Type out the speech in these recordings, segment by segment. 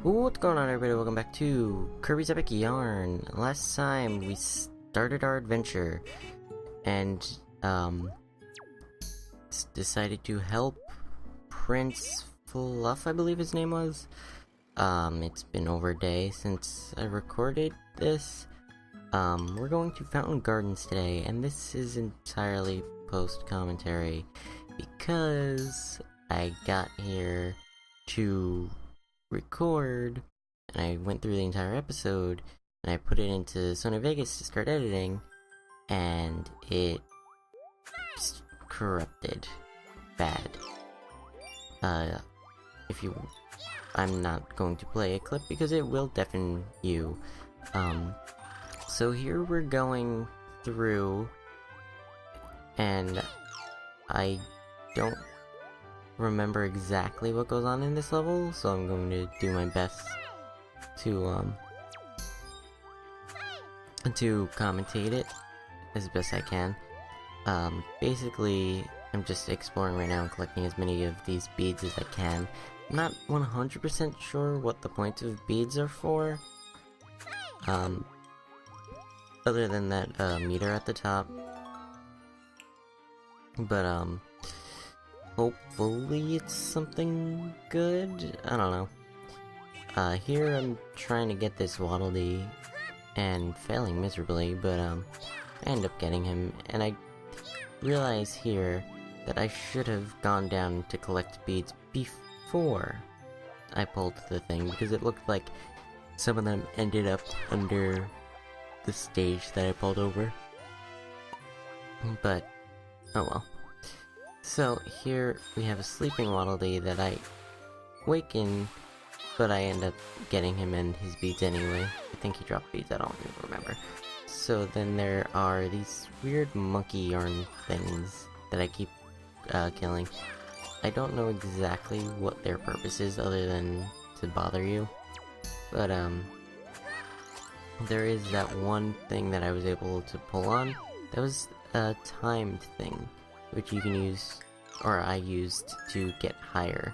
What's going on, everybody? Welcome back to Kirby's Epic Yarn. Last time we started our adventure and decided to help Prince Fluff, I believe his name was. It's been over a day since I recorded this. We're going to Fountain Gardens today, and this is entirely post-commentary because I got here to record, and I went through the entire episode, and I put it into Sony Vegas to start editing, and it just corrupted bad. I'm not going to play a clip because it will deafen you. So here we're going through, and I don't remember exactly what goes on in this level, so I'm going to do my best to commentate it as best I can. Basically, I'm just exploring right now and collecting as many of these beads as I can. I'm not 100% sure what the point of beads are for, other than that meter at the top, but hopefully it's something good? I don't know. Here I'm trying to get this Waddle Dee and failing miserably, but I end up getting him, and I realize here that I should have gone down to collect beads before I pulled the thing, because it looked like some of them ended up under the stage that I pulled over. But, oh well. So, here we have a sleeping Waddle Dee that I waken, but I end up getting him and his beads anyway. I think he dropped beads, I don't even remember. So then there are these weird monkey yarn things that I keep killing. I don't know exactly what their purpose is other than to bother you, but there is that one thing that I was able to pull on. That was a timed thing, which you can use, or I used, to get higher.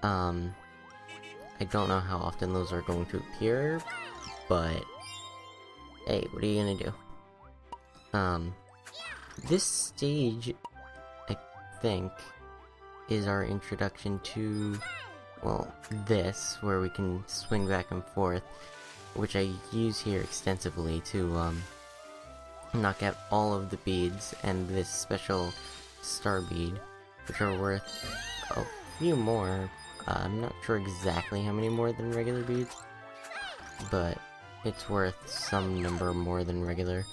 I don't know how often those are going to appear, but hey, what are you gonna do? This stage, I think, is our introduction to, well, this, where we can swing back and forth, which I use here extensively to, knock out all of the beads, and this special star bead, which are worth a few more. I'm not sure exactly how many more than regular beads, but it's worth some number more than regular.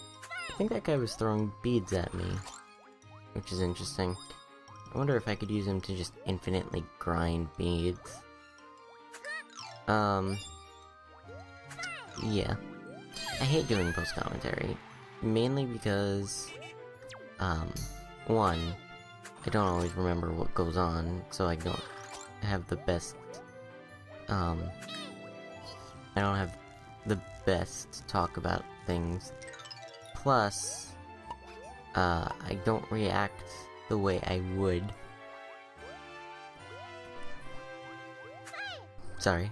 I think that guy was throwing beads at me, which is interesting. I wonder if I could use him to just infinitely grind beads. Yeah. I hate doing post-commentary, mainly because, one, I don't always remember what goes on, so I don't have the best, I don't have the best talk about things. Plus, I don't react the way I would. Sorry.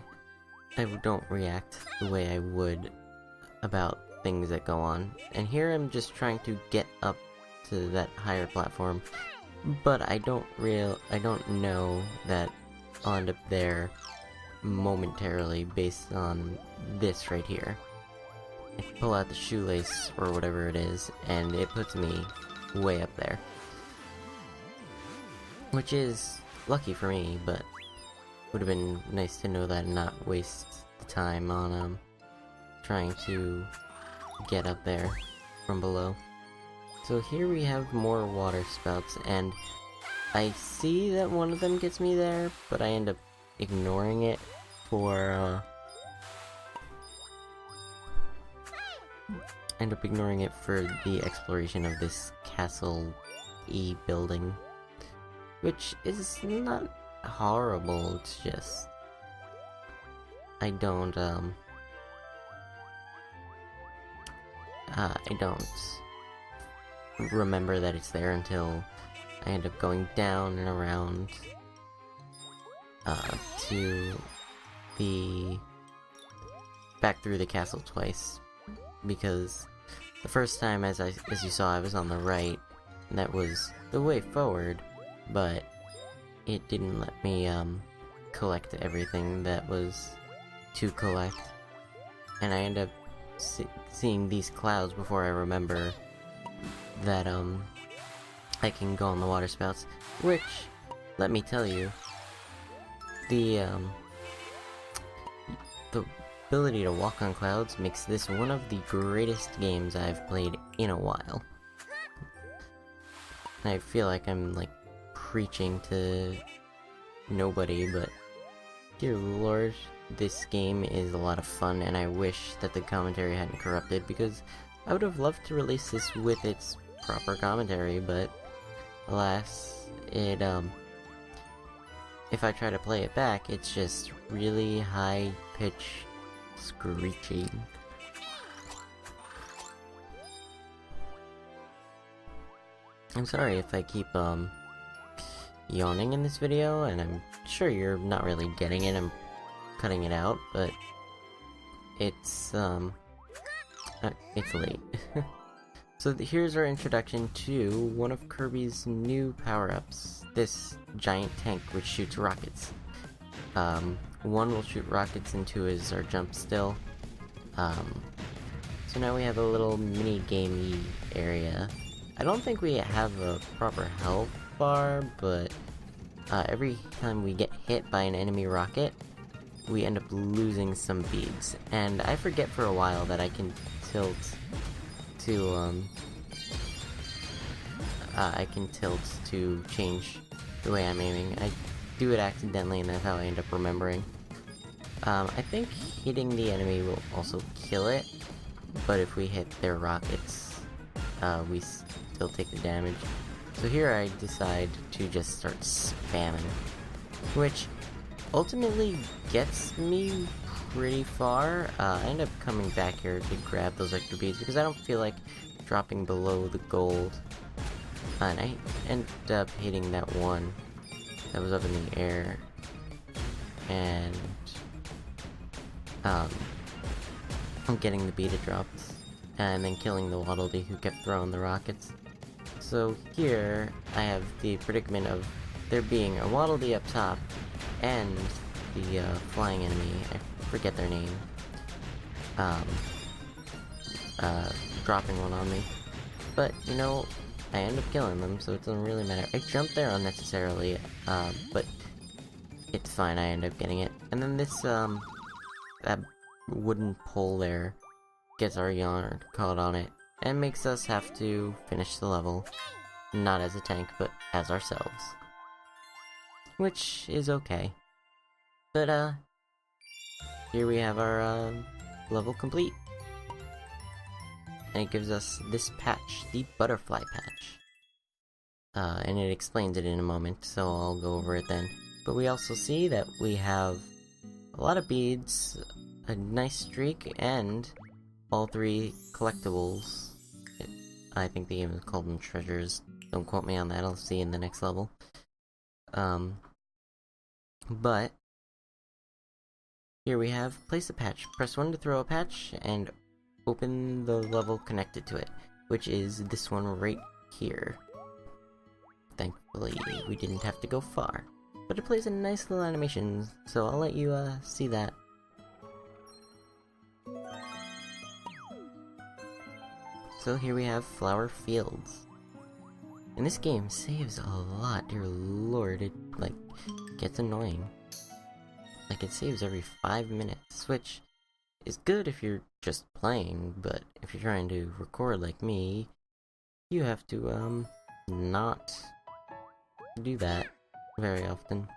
I don't react the way I would about things that go on. And here I'm just trying to get up to that higher platform, but I don't know that I'll end up there momentarily based on this right here. I pull out the shoelace, or whatever it is, and it puts me way up there. Which is lucky for me, but would have been nice to know that and not waste the time on trying to get up there from below. So here we have more water spouts, and I see that one of them gets me there, but I end up ignoring it for the exploration of this castle building, which is not horrible. It's just I don't remember that it's there until I end up going down and around to back through the castle twice, because the first time, as you saw, I was on the right, and that was the way forward, but it didn't let me collect everything that was to collect, and I end up seeing these clouds before I remember that I can go on the water spouts, which, let me tell you, the ability to walk on clouds makes this one of the greatest games I've played in a while. I feel like I'm, like, preaching to nobody, but dear lord, this game is a lot of fun, and I wish that the commentary hadn't corrupted, because I would have loved to release this with its proper commentary, but alas, it, if I try to play it back, it's just really high-pitched screeching. I'm sorry if I keep, yawning in this video, and I'm sure you're not really getting it, I'm cutting it out, but it's late. So here's our introduction to one of Kirby's new power-ups, this giant tank which shoots rockets. One will shoot rockets and two is our jump still. So now we have a little mini-gamey area. I don't think we have a proper health bar, but every time we get hit by an enemy rocket, we end up losing some beads. And I forget for a while that I can tilt to change the way I'm aiming. I do it accidentally, and that's how I end up remembering. I think hitting the enemy will also kill it, but if we hit their rockets, we still take the damage. So here I decide to just start spamming, which ultimately gets me pretty far. I end up coming back here to grab those extra beads because I don't feel like dropping below the gold. And I ended up hitting that one that was up in the air, and I'm getting the bead it dropped, and then killing the Waddle Dee who kept throwing the rockets. So here I have the predicament of there being a Waddle Dee up top and the flying enemy, I forget their name, dropping one on me. But, you know, I end up killing them, so it doesn't really matter. I jumped there unnecessarily, but it's fine, I end up getting it. And then this, that wooden pole there gets our yarn caught on it, and makes us have to finish the level, not as a tank, but as ourselves. Which is okay. But, here we have our, level complete. And it gives us this patch, the butterfly patch. And it explains it in a moment, so I'll go over it then. But we also see that we have a lot of beads, a nice streak, and all three collectibles. I think the game is called them treasures. Don't quote me on that, I'll see in the next level. But here we have place a patch. Press 1 to throw a patch, and open the level connected to it, which is this one right here. Thankfully, we didn't have to go far. But it plays a nice little animation, so I'll let you, see that. So here we have Flower Fields. And this game saves a lot, dear lord, it, like, gets annoying. Like, it saves every 5 minutes, which is good if you're just playing, but if you're trying to record like me, you have to, not do that very often.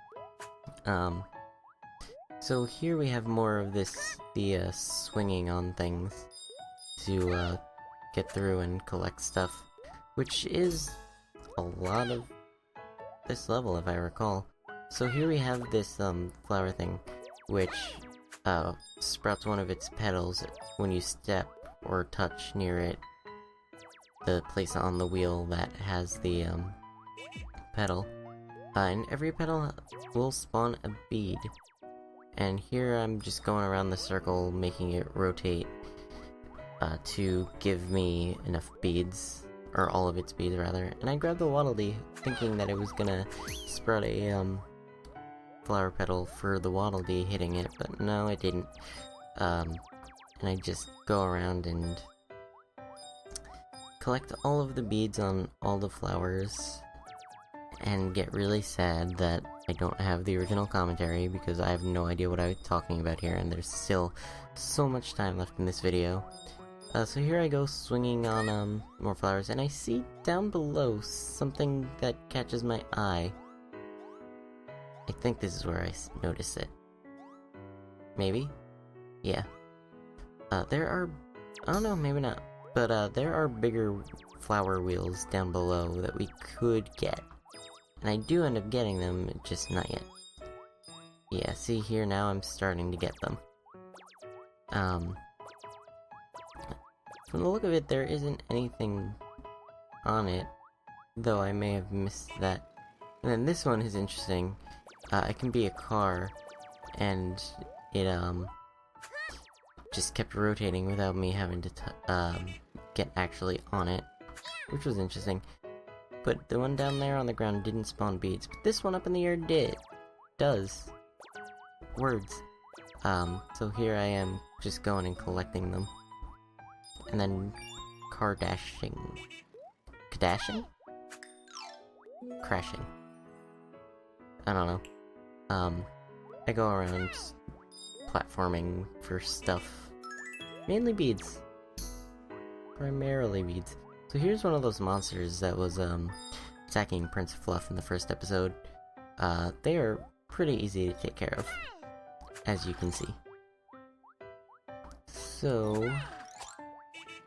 So here we have more of this, the, swinging on things to, get through and collect stuff, which is a lot of this level, if I recall. So here we have this, flower thing, which, sprouts one of its petals when you step or touch near it, the place on the wheel that has the, petal. And every petal will spawn a bead. And here I'm just going around the circle, making it rotate to give me enough beads, or all of its beads rather. And I grabbed the Waddle Dee, thinking that it was gonna sprout a flower petal for the Waddle Dee hitting it, but no, it didn't. And I just go around and collect all of the beads on all the flowers, and get really sad that I don't have the original commentary because I have no idea what I was talking about here, and there's still so much time left in this video. So here I go swinging on more flowers, and I see down below something that catches my eye. I think this is where I noticed it. Maybe? Yeah. There are... I don't know, maybe not. But there are bigger flower wheels down below that we could get. And I do end up getting them, just not yet. Yeah, see here now I'm starting to get them. From the look of it, there isn't anything on it, though I may have missed that. And then this one is interesting. It can be a car, and it just kept rotating without me having to get actually on it, which was interesting. But the one down there on the ground didn't spawn beads, but this one up in the air does. Words. So here I am, just going and collecting them. And then Kardashing. Kadashing? Crashing. I don't know. I go around platforming for stuff. Mainly beads. Primarily beads. So here's one of those monsters that was attacking Prince Fluff in the first episode. They are pretty easy to take care of, as you can see. So,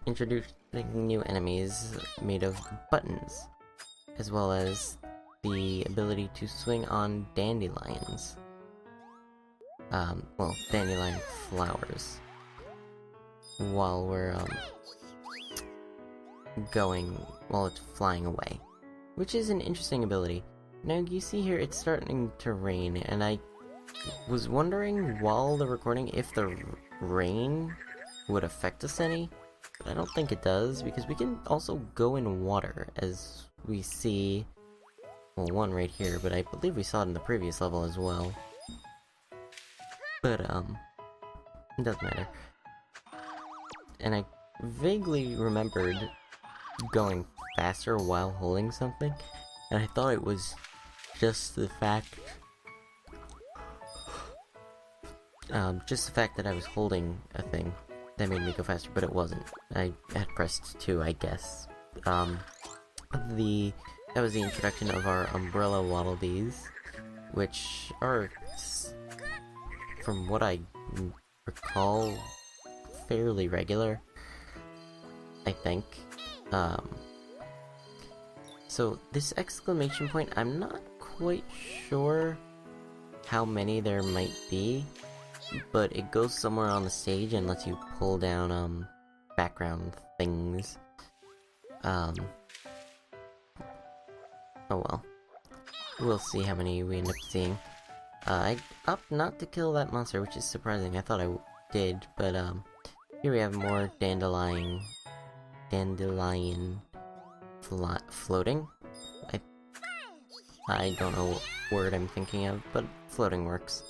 introducing new enemies made of buttons, as well as the ability to swing on dandelions. Well, dandelion flowers. While we're, while it's flying away. Which is an interesting ability. Now, you see here, it's starting to rain, and I was wondering while the recording if the rain would affect us any, but I don't think it does, because we can also go in water, as we see, well, one right here, but I believe we saw it in the previous level as well. But, it doesn't matter. And I vaguely remembered going faster while holding something, and I thought it was just the fact that I was holding a thing that made me go faster, but it wasn't. I had pressed 2, I guess. That was the introduction of our umbrella Waddle Dees, which are, from what I recall, fairly regular, I think. So this exclamation point, I'm not quite sure how many there might be, but it goes somewhere on the stage and lets you pull down, background things. Oh well. We'll see how many we end up seeing. I opted not to kill that monster, which is surprising. I thought I did, but, here we have more dandelion floating? I don't know what word I'm thinking of, but floating works.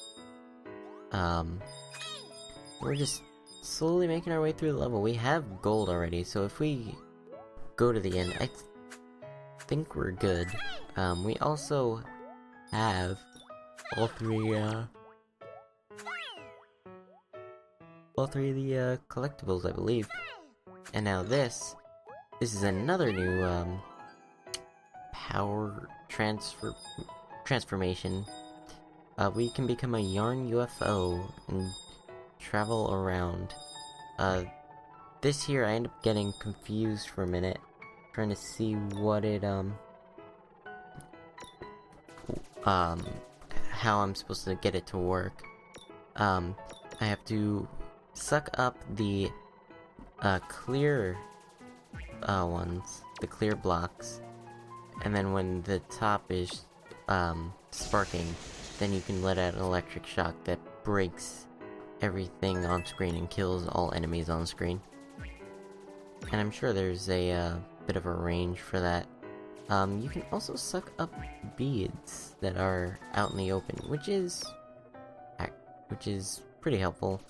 We're just slowly making our way through the level. We have gold already, so if we go to the end, I think we're good. We also have all three of the collectibles, I believe. And now this is another new, power transformation. We can become a yarn UFO and travel around. This here, I end up getting confused for a minute, trying to see what it, how I'm supposed to get it to work. I have to suck up the, clear, ones, the clear blocks, and then when the top is, sparking, then you can let out an electric shock that breaks everything on screen and kills all enemies on screen. And I'm sure there's a bit of a range for that. You can also suck up beads that are out in the open, which is pretty helpful.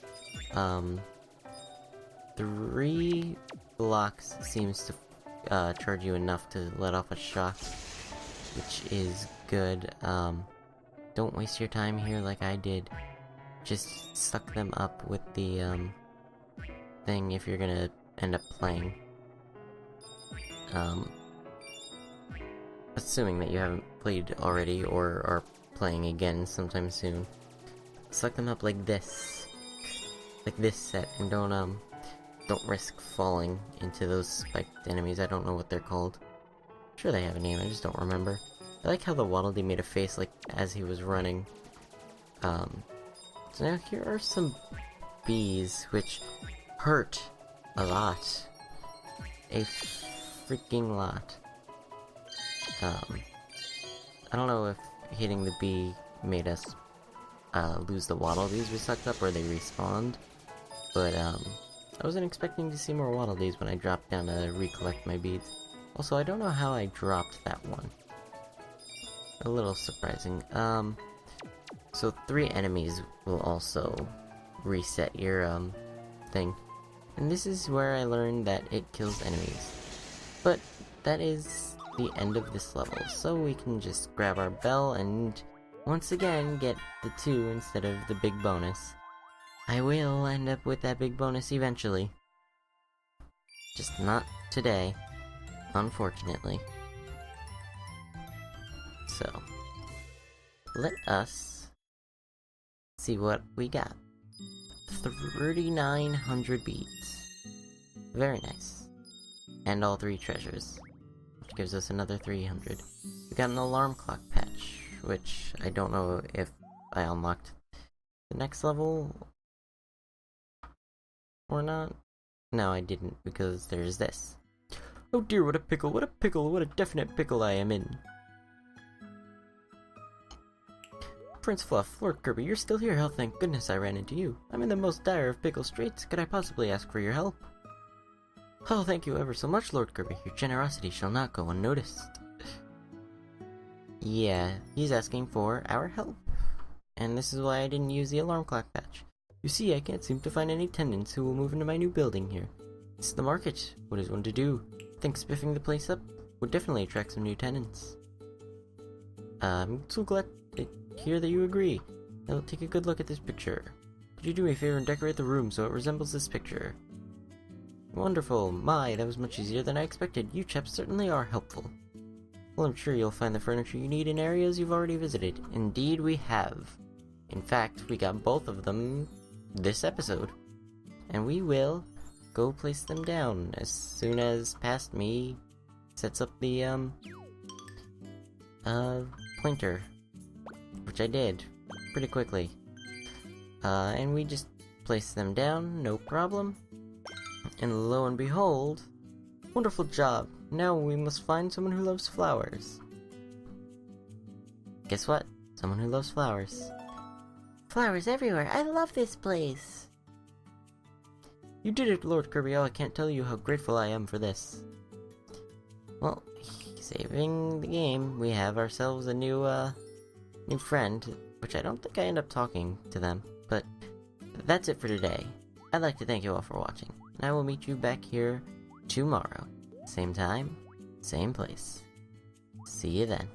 3 blocks seems to charge you enough to let off a shock, which is good. Don't waste your time here like I did. Just suck them up with the thing if you're gonna end up playing. Assuming that you haven't played already or are playing again sometime soon. Suck them up like this set, and don't risk falling into those spiked enemies. I don't know what they're called. I'm sure they have a name, I just don't remember. I like how the Waddle Dee made a face like as he was running. So now here are some bees which hurt a lot. A freaking lot. I don't know if hitting the bee made us lose the Waddle Dees we sucked up or they respawned, but I wasn't expecting to see more Waddle Dees when I dropped down to recollect my beads. Also, I don't know how I dropped that one. A little surprising. So 3 enemies will also reset your thing. And this is where I learned that it kills enemies. But that is the end of this level, so we can just grab our bell and once again get the 2 instead of the big bonus. I will end up with that big bonus eventually. Just not today, unfortunately. So, let us see what we got. 3,900 beads. Very nice. And all 3 treasures, which gives us another 300. We got an alarm clock patch, which I don't know if I unlocked the next level or not. No, I didn't, because there's this. Oh dear, what a pickle, what a pickle, what a definite pickle I am in. Prince Fluff, Lord Kirby, you're still here. Oh, thank goodness I ran into you. I'm in the most dire of pickle straits. Could I possibly ask for your help? Oh, thank you ever so much, Lord Kirby. Your generosity shall not go unnoticed. Yeah, he's asking for our help. And this is why I didn't use the alarm clock patch. You see, I can't seem to find any tenants who will move into my new building here. It's the market. What is one to do? I think spiffing the place up would definitely attract some new tenants. I'm so glad to hear that you agree. Now take a good look at this picture. Could you do me a favor and decorate the room so it resembles this picture? Wonderful. My, that was much easier than I expected. You chaps certainly are helpful. Well, I'm sure you'll find the furniture you need in areas you've already visited. Indeed, we have. In fact, we got both of them this episode. And we will go place them down as soon as past me sets up the, pointer. Which I did pretty quickly. And we just place them down, no problem. And lo and behold, wonderful job. Now we must find someone who loves flowers. Guess what? Someone who loves flowers. Flowers everywhere. I love this place. You did it, Lord Kirby. Oh, I can't tell you how grateful I am for this. Well, saving the game, we have ourselves a new friend, which I don't think I end up talking to them, but that's it for today. I'd like to thank you all for watching, and I will meet you back here tomorrow. Same time, same place. See you then.